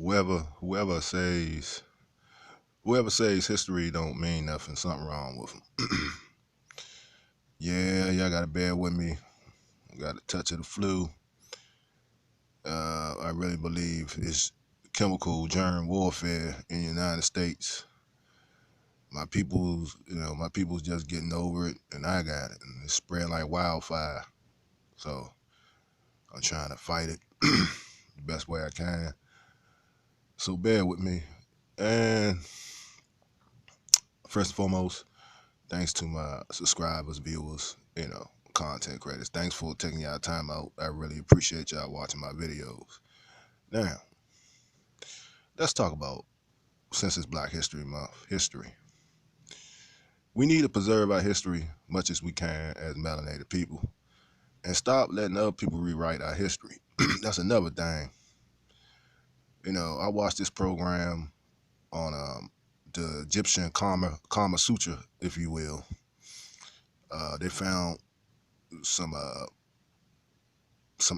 whoever says history don't mean nothing, something wrong with them. Yeah, y'all gotta bear with me. I got a touch of the flu. I really believe it's chemical germ warfare in the United States. My people's just getting over it, and I got it, and it's spreading like wildfire. So I'm trying to fight it the best way I can. So bear with me. And first and foremost, thanks to my subscribers, viewers, content creators. Thanks for taking y'all time out. I really appreciate y'all watching my videos. Now, let's talk about, since it's Black History Month, history. We need to preserve our history much as we can as melanated people and stop letting other people rewrite our history. That's another thing. I watched this program on the Egyptian Kama Sutra, if you will. They found some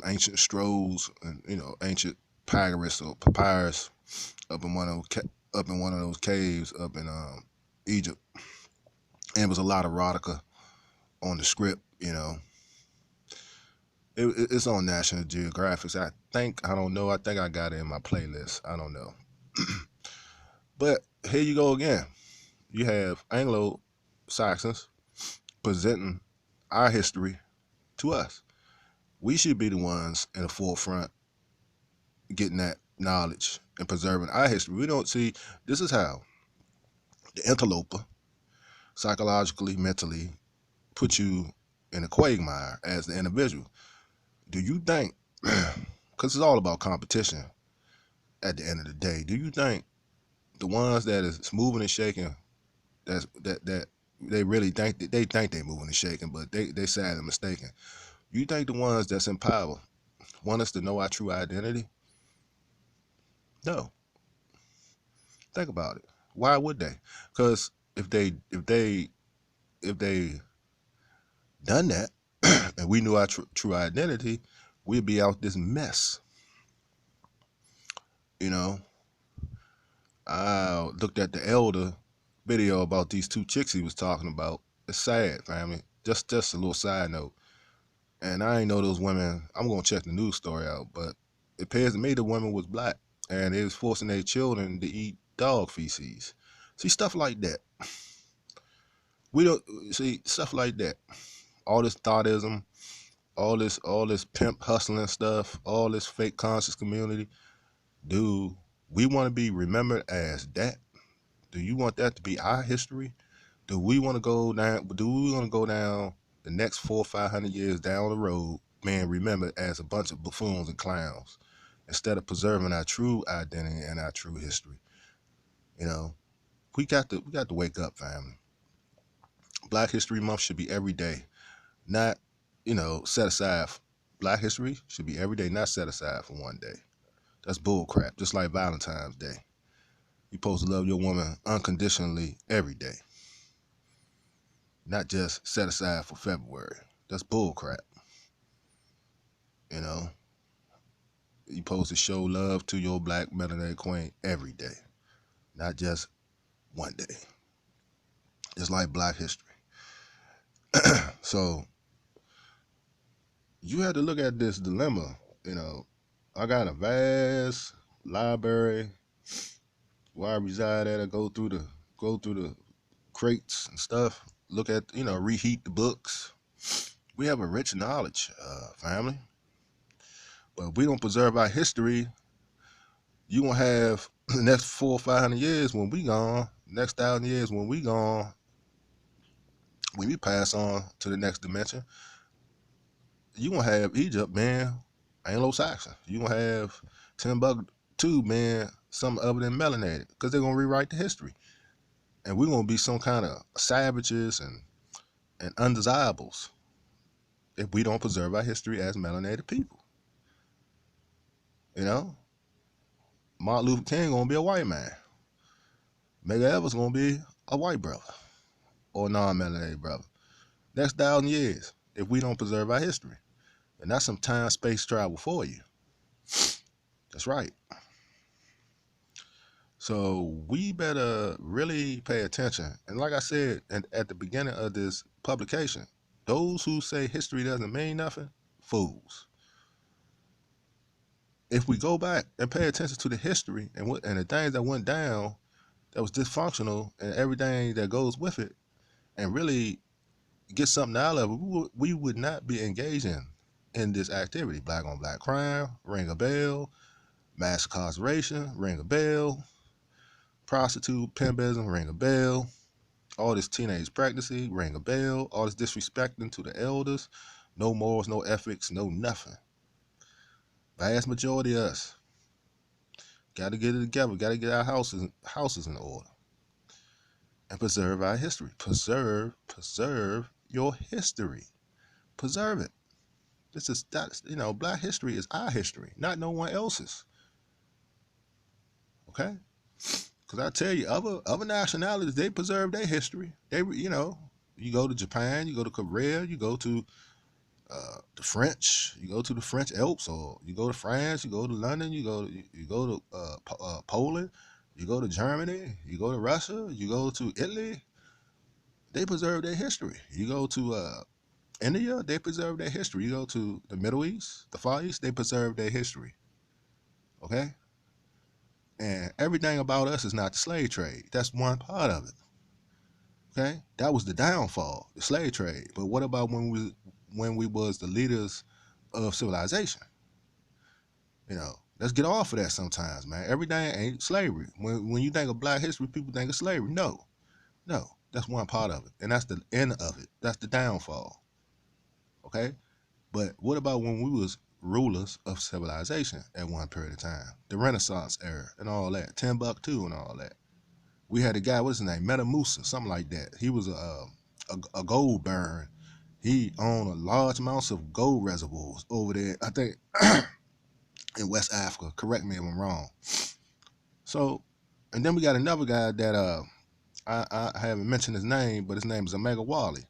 ancient scrolls and ancient papyrus up in one of those caves up in Egypt, and it was a lot of erotica on the script. It's on National Geographic. I don't know. I think I got it in my playlist. I don't know. But here you go again. You have Anglo Saxons presenting our history to us. We should be the ones in the forefront getting that knowledge and preserving our history. We don't see this is how the interloper psychologically, mentally put you in a quagmire as the individual. Do you think, because it's all about competition at the end of the day, do you think the ones that is moving and shaking, that they really think that they think they moving and shaking, but they sadly mistaken? You think the ones that's in power want us to know our true identity? No. Think about it. Why would they? Because if they done that and we knew our true identity, we'd be out this mess. You know, I looked at the elder video about these two chicks he was talking about. It's sad, family. Just a little side note. And I ain't know those women. I'm gonna check the news story out, but it appears to me the woman was black and they was forcing their children to eat dog feces. See, stuff like that. We don't see stuff like that. All this thoughtism, all this pimp hustling stuff, all this fake conscious community. Do we want to be remembered as that? Do you want that to be our history? Do we want to go down? Do we want to go down the next 400 or 500 years down the road, being remembered as a bunch of buffoons and clowns, instead of preserving our true identity and our true history? You know, we got to wake up, family. Black History Month should be every day, not set aside. Black history should be every day, not set aside for one day. That's bull crap. Just like Valentine's Day, you're supposed to love your woman unconditionally every day, not just set aside for February. That's bull crap. You know, you're supposed to show love to your black melanated queen every day, not just one day. Just like Black history. So you had to look at this dilemma. I got a vast library where I reside at. I go through the crates and stuff. Look at reheat the books. We have a rich knowledge, family. But if we don't preserve our history, you gonna have the next 400 or 500 years when we gone, next 1,000 years when we gone, when we pass on to the next dimension, you gonna have Egypt, man, Anglo-Saxon. You gonna have Timbuktu, man, something other than melanated, because they're gonna rewrite the history, and we're gonna be some kind of savages and undesirables if we don't preserve our history as melanated people. You know, Martin Luther King gonna be a white man. Medgar Evers gonna be a white brother or non-melanated brother. Next 1,000 years, if we don't preserve our history, and that's some time space travel for you. That's right. So we better really pay attention. And like I said at the beginning of this publication, those who say history doesn't mean nothing, fools. If we go back and pay attention to the history and the things that went down that was dysfunctional and everything that goes with it, and really get something out of it, we would not be engaging in this activity. Black on black crime, ring a bell. Mass incarceration, ring a bell. Prostitute, pimpism, ring a bell. All this teenage pregnancy, ring a bell. All this disrespecting to the elders, no morals, no ethics, no nothing. Vast majority of us got to get it together. Got to get our houses in order and preserve our history. Preserve your history. Preserve it. This is that. Black history is our history, not no one else's. Okay. Because I tell you, other nationalities, they preserve their history. You go to Japan, you go to Korea, you go to the French, you go to the French Alps, or you go to France, you go to London, you go to Poland, you go to Germany, you go to Russia, you go to Italy. They preserve their history. You go to India, they preserve their history. You go to the Middle East, the Far East, they preserve their history. Okay, and everything about us is not the slave trade. That's one part of it. Okay, that was the downfall, the slave trade. But what about when we was the leaders of civilization? Let's get off of that sometimes, man. Everything ain't slavery. When you think of Black history, people think of slavery. No, no, that's one part of it, and that's the end of it. That's the downfall. Okay, but what about when we was rulers of civilization at one period of time, the Renaissance era and all that, Timbuktu and all that? We had a guy, what's his name, Meta Musa, something like that. He was a gold baron. He owned a large amounts of gold reservoirs over there, I think, in West Africa. Correct me if I'm wrong. So, and then we got another guy that I haven't mentioned his name, but his name is Omega Wally.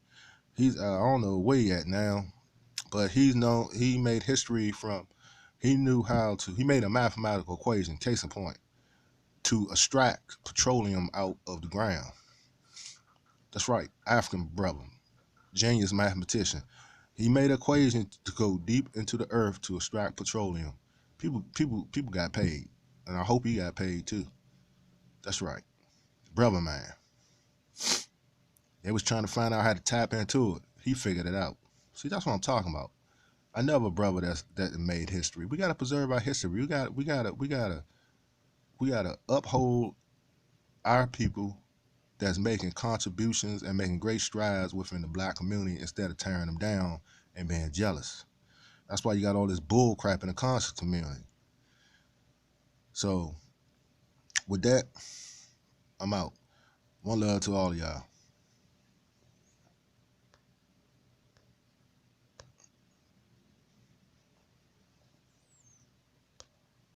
He's I don't know where he at now, but he's known. He made history from. He knew how to. He made a mathematical equation. Case in point, to extract petroleum out of the ground. That's right, African brother, genius mathematician. He made an equation to go deep into the earth to extract petroleum. People got paid, and I hope he got paid too. That's right, brother man. They was trying to find out how to tap into it. He figured it out. See, that's what I'm talking about. Another brother that made history. We gotta preserve our history. We gotta uphold our people that's making contributions and making great strides within the Black community instead of tearing them down and being jealous. That's why you got all this bull crap in the conscious community. So with that, I'm out. One love to all of y'all.